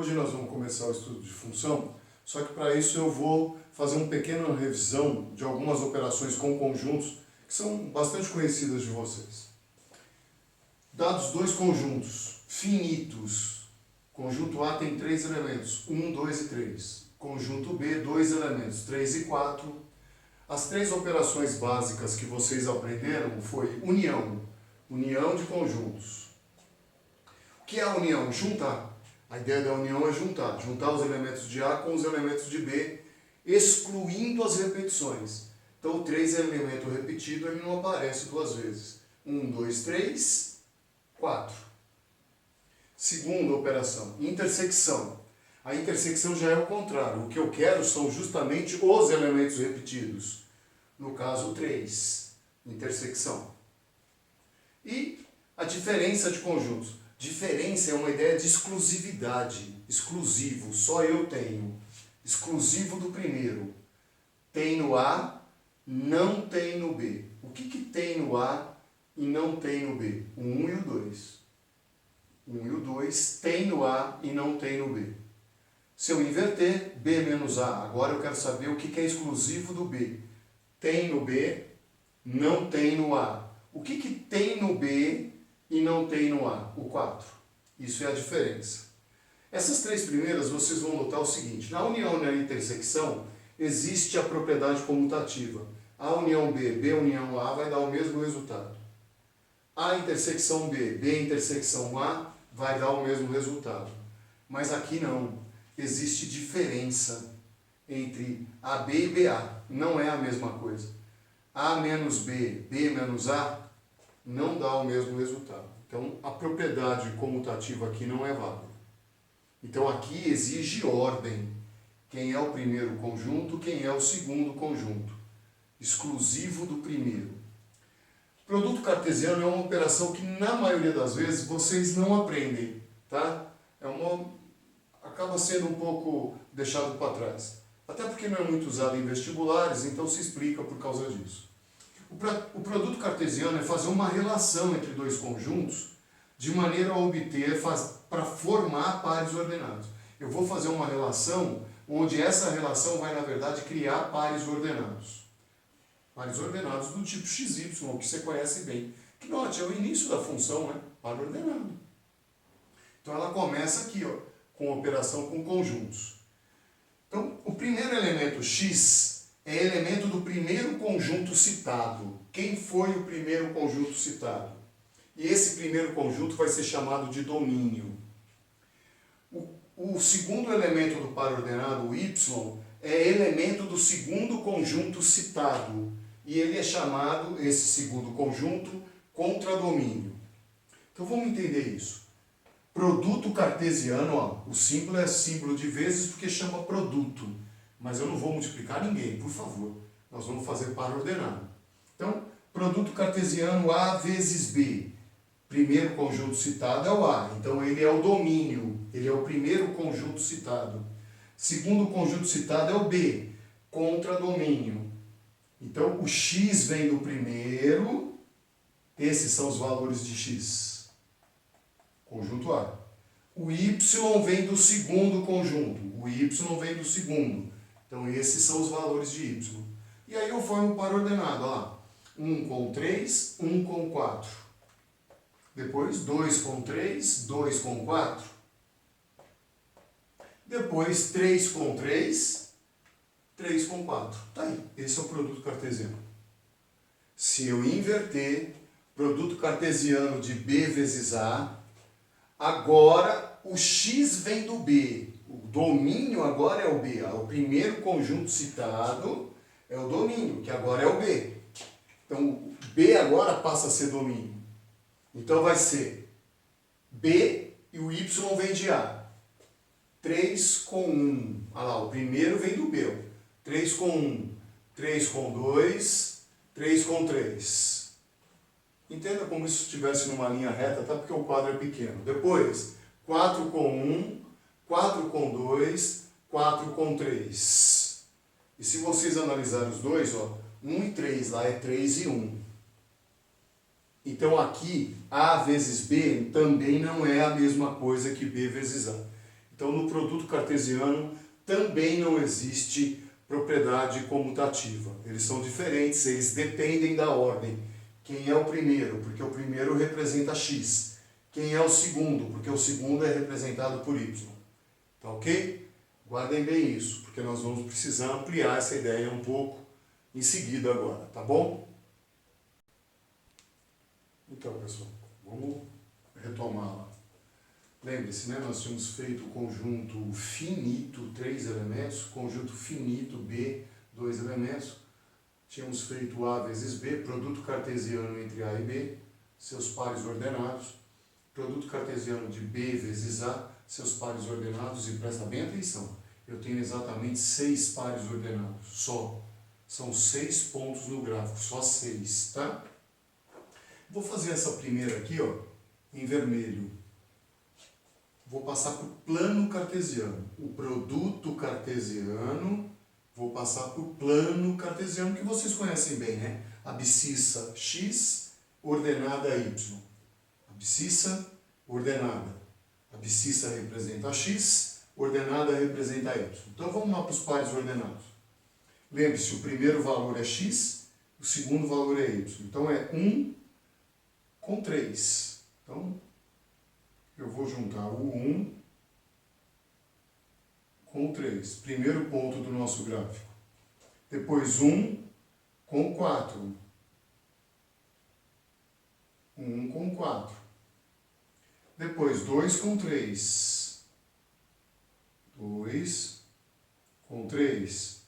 Hoje nós vamos começar o estudo de função, só que para isso eu vou fazer uma pequena revisão de algumas operações com conjuntos que são bastante conhecidas de vocês. Dados dois conjuntos finitos, conjunto A tem 3 elementos, 1, 2 e 3. Conjunto B, 2 elementos, 3 e 4. As 3 operações básicas que vocês aprenderam foi união de conjuntos. O que é a união? Juntar. A ideia da união é juntar os elementos de A com os elementos de B, excluindo as repetições. Então, o 3 é elemento repetido, ele não aparece 2 vezes. 1, 2, 3, 4. Segunda operação, intersecção. A intersecção já é o contrário. O que eu quero são justamente os elementos repetidos. No caso, 3. Intersecção. E a diferença de conjuntos. Diferença é uma ideia de exclusividade. Exclusivo, só eu tenho. Exclusivo do primeiro. Tem no A, não tem no B. O que tem no A e não tem no B? O 1 e o 2. O 1 e o 2 tem no A e não tem no B. Se eu inverter, B menos A. Agora eu quero saber o que é exclusivo do B. Tem no B, não tem no A. O que tem no B e não tem no A? O 4. Isso é a diferença. Essas 3 primeiras vocês vão notar o seguinte. Na união e na intersecção, existe a propriedade comutativa. A união B, B união A vai dar o mesmo resultado. A intersecção B, B intersecção A vai dar o mesmo resultado. Mas aqui não. Existe diferença entre AB e BA. Não é a mesma coisa. A menos B, B menos A, não dá o mesmo resultado. Então, a propriedade comutativa aqui não é válida. Então, aqui exige ordem. Quem é o primeiro conjunto, quem é o segundo conjunto. Exclusivo do primeiro. Produto cartesiano é uma operação que, na maioria das vezes, vocês não aprendem. Tá? Acaba sendo um pouco deixado para trás. Até porque não é muito usado em vestibulares, então se explica por causa disso. O produto cartesiano é fazer uma relação entre 2 conjuntos de maneira a obter, para formar pares ordenados. Eu vou fazer uma relação onde essa relação vai, na verdade, criar pares ordenados. Pares ordenados do tipo XY, que você conhece bem. Que note, é o início da função, né? Par ordenado. Então ela começa aqui, ó, com operação com conjuntos. Então, o primeiro elemento x é elemento do primeiro conjunto citado. Quem foi o primeiro conjunto citado? E esse primeiro conjunto vai ser chamado de domínio. O segundo elemento do par ordenado, o y, é elemento do segundo conjunto citado. E ele é chamado, esse segundo conjunto, contradomínio. Então vamos entender isso. Produto cartesiano, ó, o símbolo é símbolo de vezes porque chama produto. Mas eu não vou multiplicar ninguém, por favor. Nós vamos fazer par ordenado. Então, produto cartesiano A vezes B. Primeiro conjunto citado é o A. Então, ele é o domínio. Ele é o primeiro conjunto citado. Segundo conjunto citado é o B. Contradomínio. Então, o x vem do primeiro. Esses são os valores de x. Conjunto A. O y vem do segundo conjunto. O y vem do segundo. Então, esses são os valores de y. E aí eu formo um par ordenado. Ó lá. 1 com 3, 1 com 4. Depois, 2 com 3, 2 com 4. Depois, 3 com 3, 3 com 4. Tá aí. Esse é o produto cartesiano. Se eu inverter, produto cartesiano de B vezes A, agora o x vem do B. O domínio agora é o B. O primeiro conjunto citado é o domínio, que agora é o B. Então, o B agora passa a ser domínio. Então, vai ser B e o Y vem de A. 3 com 1. Olha lá, o primeiro vem do B. 3 com 1. 3 com 2. 3 com 3. Entenda como se estivesse numa linha reta, tá? Porque o quadro é pequeno. Depois, 4 com 1, 4 com 2, 4 com 3. E se vocês analisarem os dois, ó, 1 e 3, lá é 3 e 1. Então aqui, A vezes B também não é a mesma coisa que B vezes A. Então, no produto cartesiano também não existe propriedade comutativa. Eles são diferentes, eles dependem da ordem. Quem é o primeiro? Porque o primeiro representa x. Quem é o segundo? Porque o segundo é representado por y. Tá ok? Guardem bem isso, porque nós vamos precisar ampliar essa ideia um pouco em seguida agora, tá bom? Então, pessoal, vamos retomar lá. Lembre-se, né? Nós tínhamos feito o conjunto finito, 3 elementos, conjunto finito, B, 2 elementos. Tínhamos feito A vezes B, produto cartesiano entre A e B, seus pares ordenados. Produto cartesiano de B vezes A, seus pares ordenados. E presta bem atenção, eu tenho exatamente 6 pares ordenados, só. São 6 pontos no gráfico, só 6, tá? Vou fazer essa primeira aqui, ó, em vermelho. Vou passar para o plano cartesiano. O produto cartesiano, vou passar para o plano cartesiano, que vocês conhecem bem, né? Abscissa x, ordenada y. Abscissa, ordenada. Abscissa representa x, ordenada representa y. Então vamos lá para os pares ordenados. Lembre-se, o primeiro valor é x, o segundo valor é y. Então é 1 com 3. Então, eu vou juntar o 1 com o 3. Primeiro ponto do nosso gráfico. Depois 1 com 4. 1 com 4. Depois 2 com 3. 2 com 3.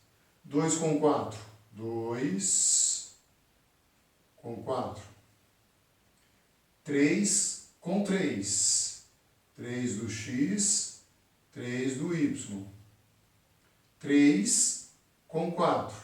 2 com 4. 2 com 4. 3 com 3. 3 do x, 3 do y. 3 com 4.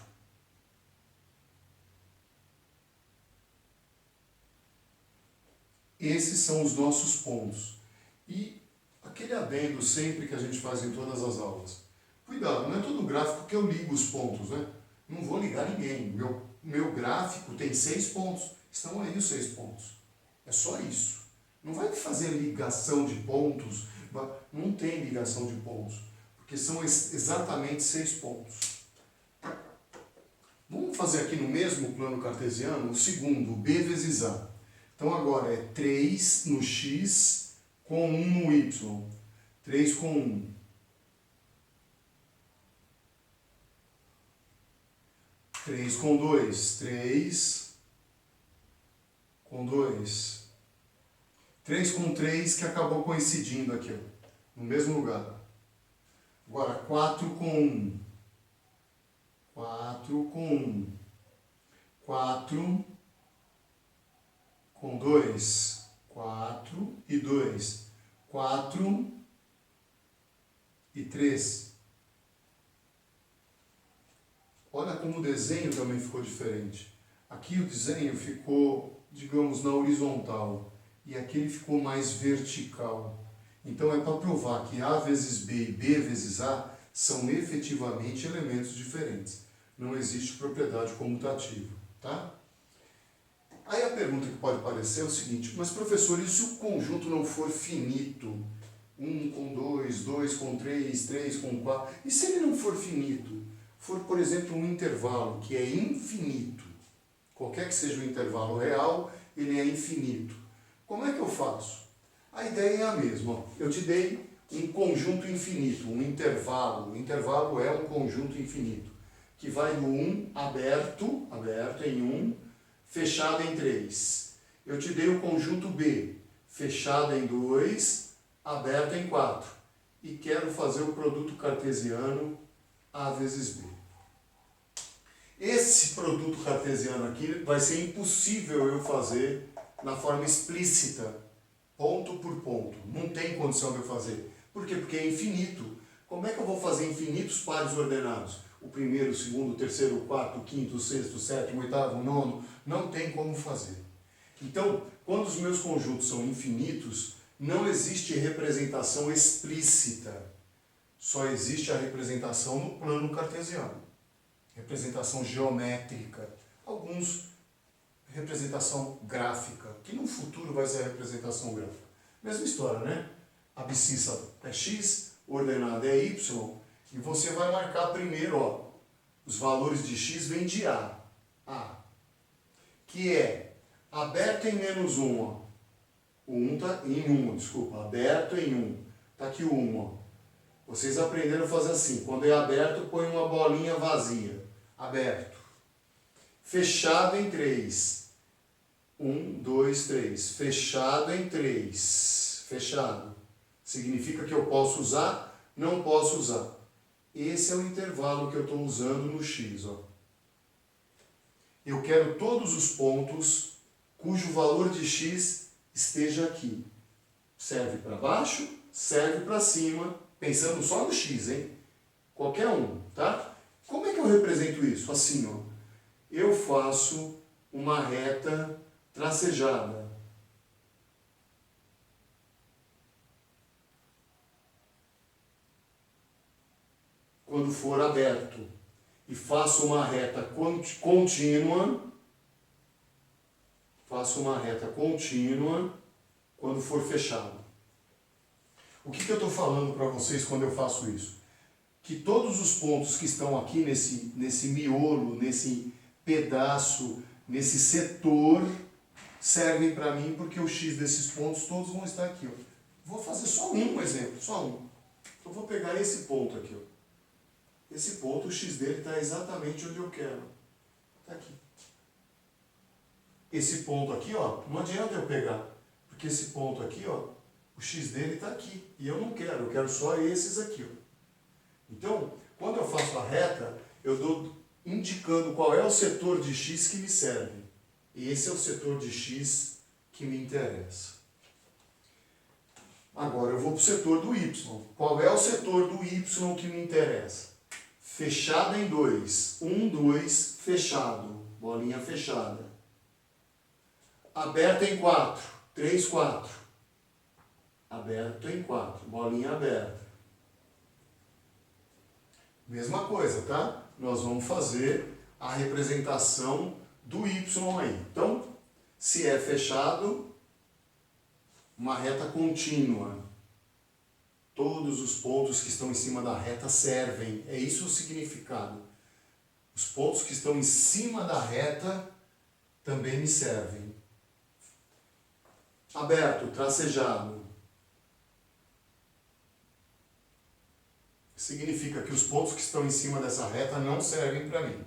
Esses são os nossos pontos. E aquele adendo sempre que a gente faz em todas as aulas. Cuidado, não é todo gráfico que eu ligo os pontos, né? Não vou ligar ninguém. Meu gráfico tem 6 pontos. Estão aí os 6 pontos. É só isso. Não vai fazer ligação de pontos. Não tem ligação de pontos. Porque são exatamente 6 pontos. Vamos fazer aqui no mesmo plano cartesiano o segundo, B vezes A. Então agora é 3 no x com 1 no y. 3 com 1. 3 com 2. 3 com 2. 3 com 3 que acabou coincidindo aqui, ó, no mesmo lugar. Agora 4 com 1. 4 com 1. 4 com 2. 4 e 2. 4 e 3. Olha como o desenho também ficou diferente. Aqui o desenho ficou, digamos, na horizontal. E aqui ele ficou mais vertical. Então é para provar que A vezes B e B vezes A são efetivamente elementos diferentes. Não existe propriedade comutativa, tá? Aí a pergunta que pode aparecer é o seguinte: mas professor, e se o conjunto não for finito? 1 com 2, 2 com 3, 3 com 4. E se ele não for finito? For, por exemplo, um intervalo que é infinito. Qualquer que seja o intervalo real, ele é infinito. Como é que eu faço? A ideia é a mesma. Eu te dei um conjunto infinito, um intervalo. O intervalo é um conjunto infinito, que vai do 1 aberto em 1, fechado em 3. Eu te dei o conjunto B, fechado em 2, aberto em 4. E quero fazer o produto cartesiano A vezes B. Esse produto cartesiano aqui vai ser impossível eu fazer na forma explícita, ponto por ponto. Não tem condição de eu fazer. Por quê? Porque é infinito. Como é que eu vou fazer infinitos pares ordenados? O primeiro, o segundo, o terceiro, o quarto, o quinto, o sexto, o sétimo, o oitavo, o nono. Não tem como fazer. Então, quando os meus conjuntos são infinitos, não existe representação explícita. Só existe a representação no plano cartesiano. Representação geométrica. Alguns representação gráfica, que no futuro vai ser a representação gráfica. Mesma história, né? Abscissa é x, ordenado é y, e você vai marcar primeiro, ó, os valores de x vêm de A, que é aberto em menos 1, ó. O 1 tá em 1, desculpa, aberto em 1. Tá aqui o 1, ó. Vocês aprenderam a fazer assim, quando é aberto, põe uma bolinha vazia. Aberto. Fechado em 3. 1, 2, 3. Fechado em 3. Fechado. Significa que eu posso usar? Não posso usar. Esse é o intervalo que eu estou usando no x, ó. Eu quero todos os pontos cujo valor de x esteja aqui. Serve para baixo, serve para cima, pensando só no x, hein? Qualquer um, tá? Como é que eu represento isso? Assim, ó. Eu faço uma reta tracejada. Quando for aberto. E faço uma reta contínua. Faço uma reta contínua quando for fechado. O que eu estou falando para vocês quando eu faço isso? Que todos os pontos que estão aqui nesse miolo, nesse pedaço, nesse setor, servem para mim porque o x desses pontos todos vão estar aqui, ó. Vou fazer só um exemplo, só um. Eu vou pegar esse ponto aqui, ó. Esse ponto, o x dele está exatamente onde eu quero. Está aqui. Esse ponto aqui, ó, não adianta eu pegar, porque esse ponto aqui, ó, o x dele está aqui. E eu não quero, eu quero só esses aqui, ó. Então, quando eu faço a reta, eu estou indicando qual é o setor de x que me serve. E esse é o setor de x que me interessa. Agora eu vou para o setor do y. Qual é o setor do y que me interessa? Fechado em 2. 1, 2, fechado. Bolinha fechada. Aberto em 4. 3, 4. Aberto em 4. Bolinha aberta. Mesma coisa, tá? Nós vamos fazer a representação do y aí. Então, se é fechado, uma reta contínua. Todos os pontos que estão em cima da reta servem. É isso o significado. Os pontos que estão em cima da reta também me servem. Aberto, tracejado. Significa que os pontos que estão em cima dessa reta não servem para mim.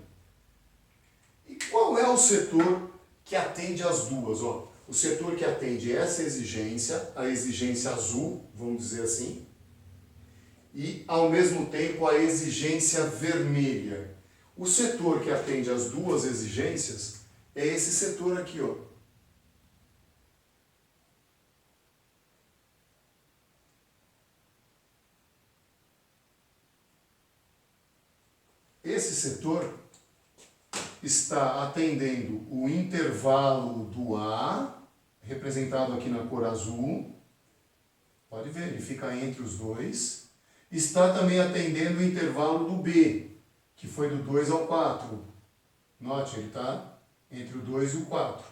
E qual é o setor que atende às duas? Ó, o setor que atende essa exigência, a exigência azul, vamos dizer assim, e, ao mesmo tempo, a exigência vermelha. O setor que atende às duas exigências é esse setor aqui, ó. Esse setor está atendendo o intervalo do A, representado aqui na cor azul. Pode ver, ele fica entre os dois. Está também atendendo o intervalo do B, que foi do 2 ao 4. Note, ele está entre o 2 e o 4.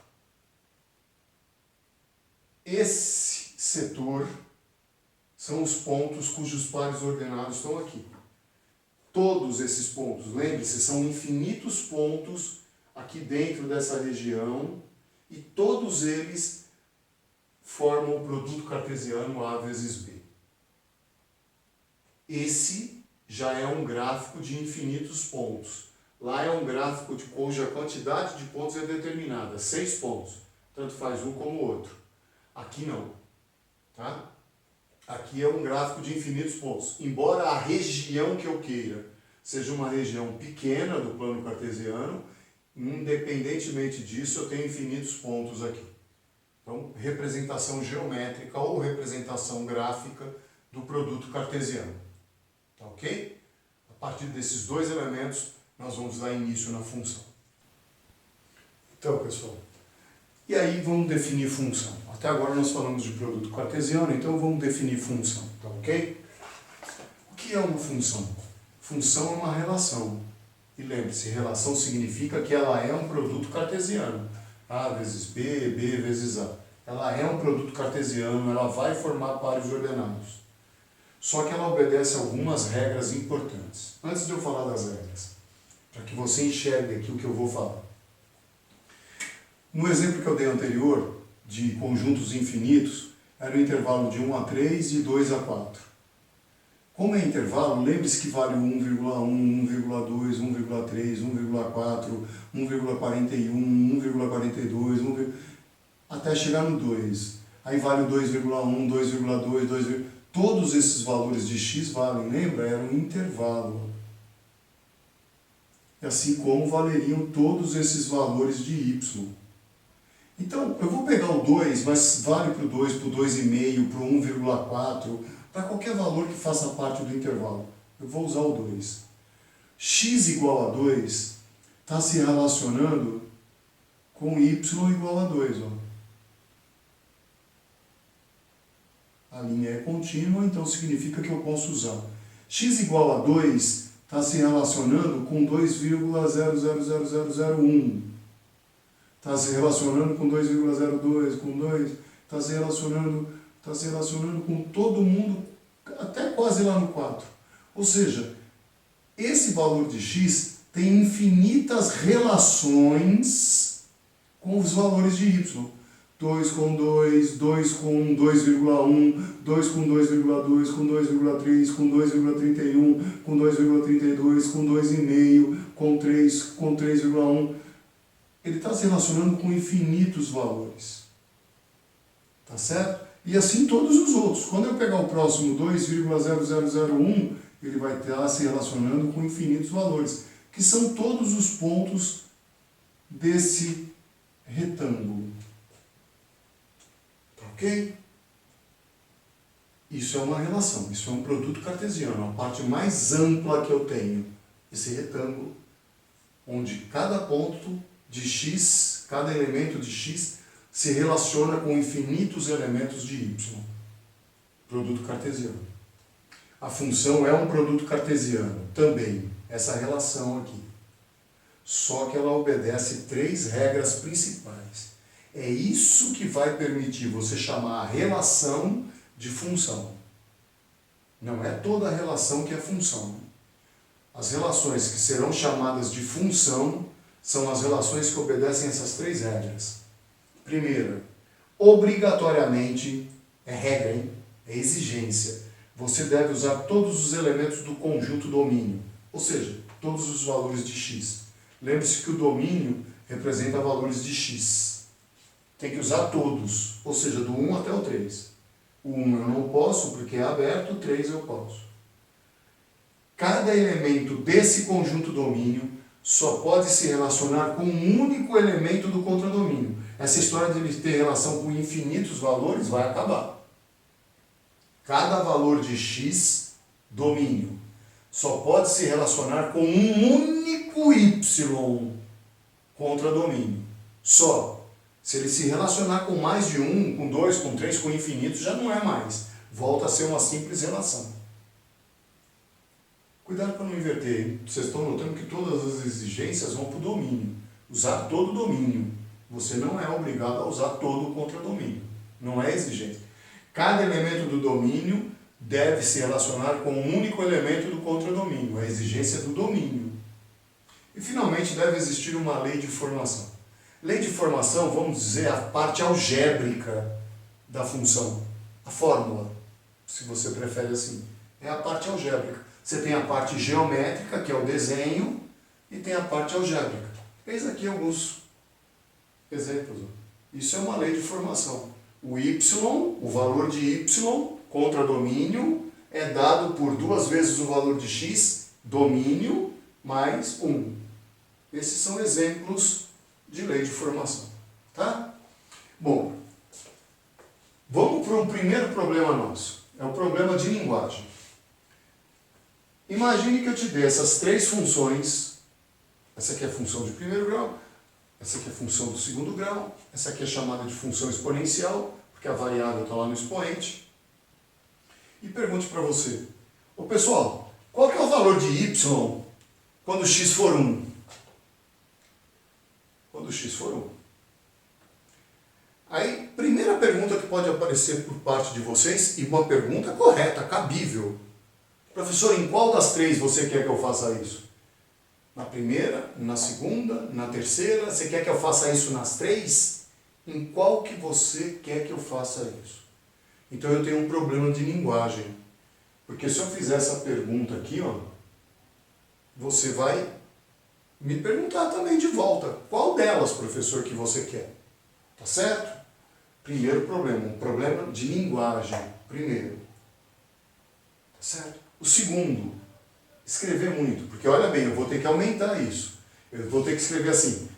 Esse setor são os pontos cujos pares ordenados estão aqui. Todos esses pontos, lembre-se, são infinitos pontos aqui dentro dessa região e todos eles formam o produto cartesiano A vezes B. Esse já é um gráfico de infinitos pontos. Lá é um gráfico cuja quantidade de pontos é determinada, 6 pontos. Tanto faz um como o outro. Aqui não. Tá? Aqui é um gráfico de infinitos pontos. Embora a região que eu queira seja uma região pequena do plano cartesiano, independentemente disso, eu tenho infinitos pontos aqui. Então, representação geométrica ou representação gráfica do produto cartesiano. Tá ok? A partir desses dois elementos, nós vamos dar início na função. Então, pessoal, e aí vamos definir função. Até agora nós falamos de produto cartesiano, então vamos definir função, tá ok? O que é uma função? Função é uma relação. E lembre-se, relação significa que ela é um produto cartesiano. A vezes B, vezes A. Ela é um produto cartesiano, ela vai formar pares ordenados. Só que ela obedece a algumas regras importantes. Antes de eu falar das regras, para que você enxergue aqui o que eu vou falar. No exemplo que eu dei anterior, de conjuntos infinitos, era o intervalo de 1 a 3 e de 2 a 4. Como é intervalo, lembre-se que vale 1,1, 1,2, 1,3, 1,4, 1,41, 1,42, até chegar no 2. Aí vale o 2,1, 2,2, 2, todos esses valores de x valem, lembra? Era um intervalo. E assim como valeriam todos esses valores de y. Então, eu vou pegar o 2, mas vale para o 2, para o 2,5, para o 1,4, para qualquer valor que faça parte do intervalo. Eu vou usar o 2. X igual a 2 está se relacionando com y igual a 2. Ó. A linha é contínua, então significa que eu posso usar. X igual a 2 está se relacionando com 2,000001. Está se relacionando com 2,02, com 2, está se relacionando com todo mundo, até quase lá no 4. Ou seja, esse valor de x tem infinitas relações com os valores de y. 2 com 2, 2 com 2,1, 2 com 2,2, com 2,3, com 2,31, com 2,32, com 2,5, com 3, com 3,1. Ele está se relacionando com infinitos valores. Tá certo? E assim todos os outros. Quando eu pegar o próximo 2,0001, ele vai estar se relacionando com infinitos valores, que são todos os pontos desse retângulo. Tá ok? Isso é uma relação, isso é um produto cartesiano, a parte mais ampla que eu tenho. Esse retângulo, onde cada ponto de x, cada elemento de x, se relaciona com infinitos elementos de y. Produto cartesiano. A função é um produto cartesiano também, essa relação aqui. Só que ela obedece 3 regras principais. É isso que vai permitir você chamar a relação de função. Não é toda a relação que é função. As relações que serão chamadas de função são as relações que obedecem essas 3 regras. Primeira, obrigatoriamente, é regra, hein? É exigência. Você deve usar todos os elementos do conjunto domínio, ou seja, todos os valores de x. Lembre-se que o domínio representa valores de x. Tem que usar todos, ou seja, do 1 até o 3. O 1 eu não posso porque é aberto, o 3 eu posso. Cada elemento desse conjunto domínio só pode se relacionar com um único elemento do contradomínio. Essa história de ele ter relação com infinitos valores vai acabar. Cada valor de x, domínio, só pode se relacionar com um único y, contradomínio. Só. Se ele se relacionar com mais de um, com 2, com 3, com infinitos, já não é mais. Volta a ser uma simples relação. Cuidado para não inverter, hein? Vocês estão notando que todas as exigências vão para o domínio. Usar todo o domínio. Você não é obrigado a usar todo o contradomínio. Não é exigência. Cada elemento do domínio deve se relacionar com um único elemento do contradomínio. A exigência do domínio. E, finalmente, deve existir uma lei de formação. Lei de formação, vamos dizer, a parte algébrica da função. A fórmula, se você prefere assim. É a parte algébrica. Você tem a parte geométrica, que é o desenho, e tem a parte algébrica. Eis aqui alguns exemplos. Isso é uma lei de formação. O y, o valor de y, contra domínio, é dado por 2 vezes o valor de x, domínio, mais 1. Esses são exemplos de lei de formação. Tá? Bom, vamos para um primeiro problema nosso. É o problema de linguagem. Imagine que eu te dê essas 3 funções. Essa aqui é a função de primeiro grau, essa aqui é a função do segundo grau, essa aqui é chamada de função exponencial, porque a variável está lá no expoente. E pergunte para você, ô pessoal, qual que é o valor de y quando x for 1? Quando x for 1. Aí, primeira pergunta que pode aparecer por parte de vocês, e uma pergunta correta, cabível. Professor, em qual das três você quer que eu faça isso? Na primeira, na segunda, na terceira? Você quer que eu faça isso nas três? Em qual que você quer que eu faça isso? Então eu tenho um problema de linguagem. Porque se eu fizer essa pergunta aqui, ó, você vai me perguntar também de volta. Qual delas, professor, que você quer? Tá certo? Primeiro problema, um problema de linguagem. Primeiro. Tá certo? O segundo, escrever muito. Porque olha bem, eu vou ter que aumentar isso. Eu vou ter que escrever assim.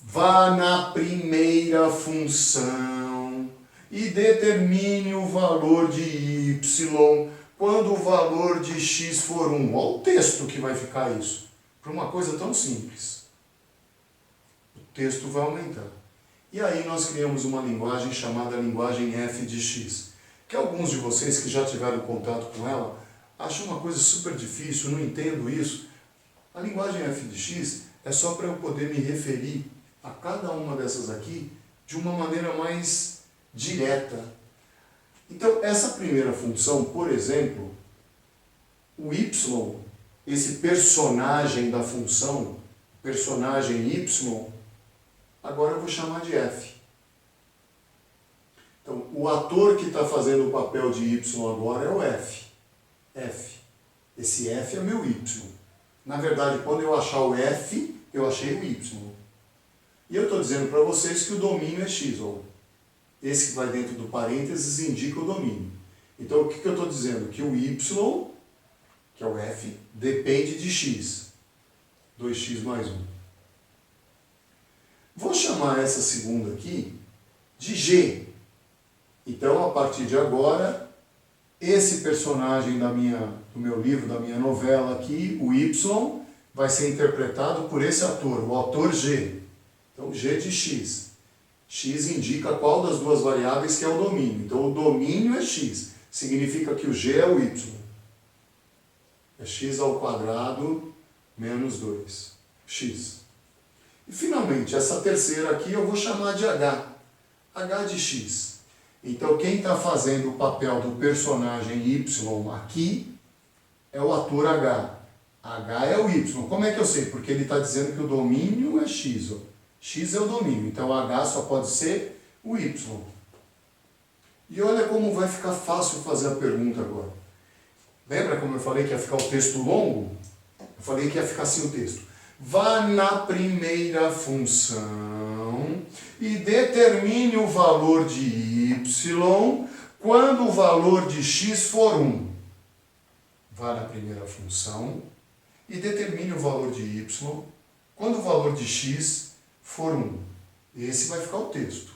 Vá na primeira função e determine o valor de y quando o valor de x for 1. Olha o texto que vai ficar isso. Para uma coisa tão simples. O texto vai aumentar. E aí nós criamos uma linguagem chamada linguagem f de x. Que alguns de vocês que já tiveram contato com ela acham uma coisa super difícil, não entendo isso. A linguagem f de x é só para eu poder me referir a cada uma dessas aqui de uma maneira mais direta. Então, essa primeira função, por exemplo, o y, esse personagem da função, personagem y, agora eu vou chamar de f. Então, o ator que está fazendo o papel de y agora é o f. F. Esse f é meu y. Na verdade, quando eu achar o f, eu achei o y. E eu estou dizendo para vocês que o domínio é x. Ó. Esse que vai dentro do parênteses indica o domínio. Então, o que eu estou dizendo? Que o y, que é o f, depende de x. 2x mais 1. Vou chamar essa segunda aqui de g. Então, a partir de agora, esse personagem do meu livro, da minha novela aqui, o y, vai ser interpretado por esse ator, o ator g. Então, g de x. X indica qual das duas variáveis que é o domínio. Então, o domínio é x. Significa que o g é o y. É x ao quadrado menos 2. X. E, finalmente, essa terceira aqui eu vou chamar de h. h de x. Então, quem está fazendo o papel do personagem y aqui é o ator h. h é o y. Como é que eu sei? Porque ele está dizendo que o domínio é x. Ó. X é o domínio. Então, h só pode ser o y. E olha como vai ficar fácil fazer a pergunta agora. Lembra como eu falei que ia ficar o texto longo? Eu falei que ia ficar assim o texto. Vá na primeira função e determine o valor de y quando o valor de x for 1. Vá na primeira função e determine o valor de y quando o valor de x for 1. Esse vai ficar o texto.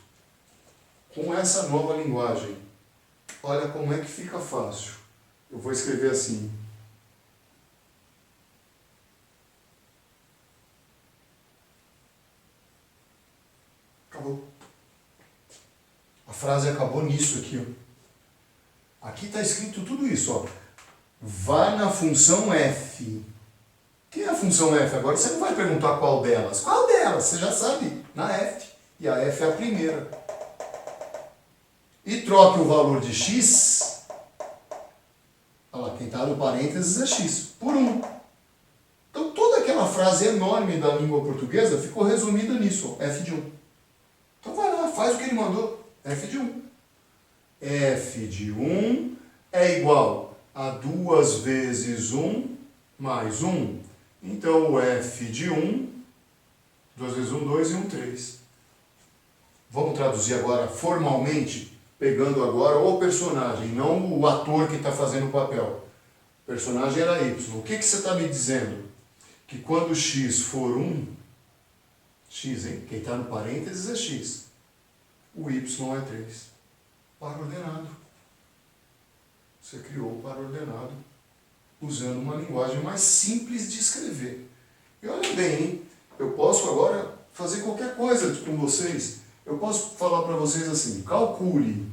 Com essa nova linguagem. Olha como é que fica fácil. Eu vou escrever assim. Acabou. A frase acabou nisso aqui. Ó. Aqui está escrito tudo isso. Ó. Vá na função f. Quem é a função f? Agora você não vai perguntar qual delas. Qual delas? Você já sabe. Na f. E a f é a primeira. E troque o valor de x. Olha lá, quem está no parênteses é x. Por 1. Então toda aquela frase enorme da língua portuguesa ficou resumida nisso. Ó, f de 1. Então vai lá, faz o que ele mandou. F de 1. F de 1 é igual a 2 vezes 1 mais 1. Então o F de 1, 2 vezes 1, 2 e 1, 3. Vamos traduzir agora formalmente, pegando agora o personagem, não o ator que está fazendo o papel. O personagem era Y. O que você está me dizendo? Que quando x for 1, x, hein? Quem está no parênteses é x. O y é 3. Par ordenado. Você criou o par ordenado usando uma linguagem mais simples de escrever. E olha bem, hein? Eu posso agora fazer qualquer coisa com vocês. Eu posso falar para vocês assim, calcule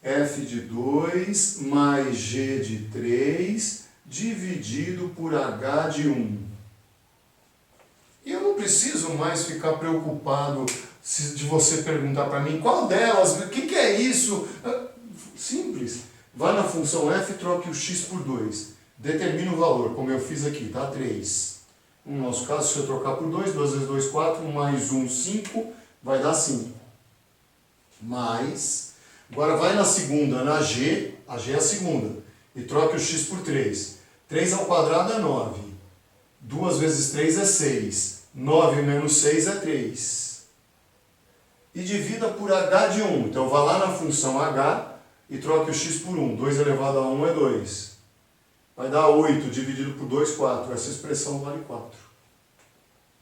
f de 2 mais g de 3 dividido por h de 1. E eu não preciso mais ficar preocupado de você perguntar para mim qual delas, o que é isso? Simples. Vai na função f, troque o x por 2. Determina o valor, como eu fiz aqui, tá? 3. No nosso caso, se eu trocar por 2, 2 vezes 2, 4, mais 1, 5, vai dar 5. Mais, agora vai na segunda, na g, a g é a segunda, e troque o x por 3. 3 ao quadrado é 9. 2 vezes 3 é 6. 9 menos 6 é 3. E divida por h de 1. Então, vá lá na função h e troque o x por 1. 2 elevado a 1 é 2. Vai dar 8 dividido por 2, 4. Essa expressão vale 4.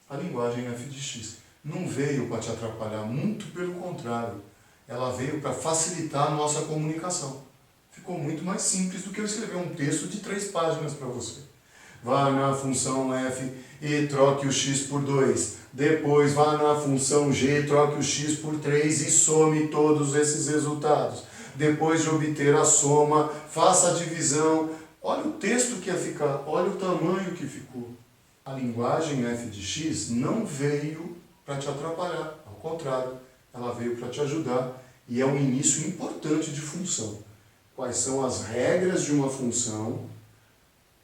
A linguagem f de x não veio para te atrapalhar, muito pelo contrário. Ela veio para facilitar a nossa comunicação. Ficou muito mais simples do que eu escrever um texto de 3 páginas para você. Vá na função f e troque o x por 2. Depois vá na função g, troque o x por 3 e some todos esses resultados. Depois de obter a soma, faça a divisão. Olha o texto que ia ficar, olha o tamanho que ficou. A linguagem f de x não veio para te atrapalhar, ao contrário, ela veio para te ajudar e é um início importante de função. Quais são as regras de uma função?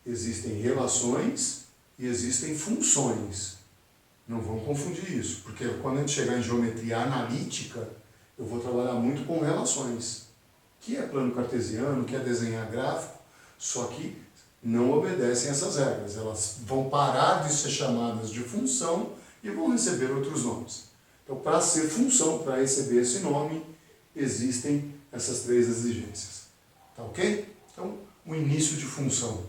Existem relações e existem funções. Não vão confundir isso, porque quando a gente chegar em geometria analítica, eu vou trabalhar muito com relações, que é plano cartesiano, que é desenhar gráfico, só que não obedecem essas regras. Elas vão parar de ser chamadas de função e vão receber outros nomes. Então, para ser função, para receber esse nome, existem essas 3 exigências. Tá ok? Então, o início de função.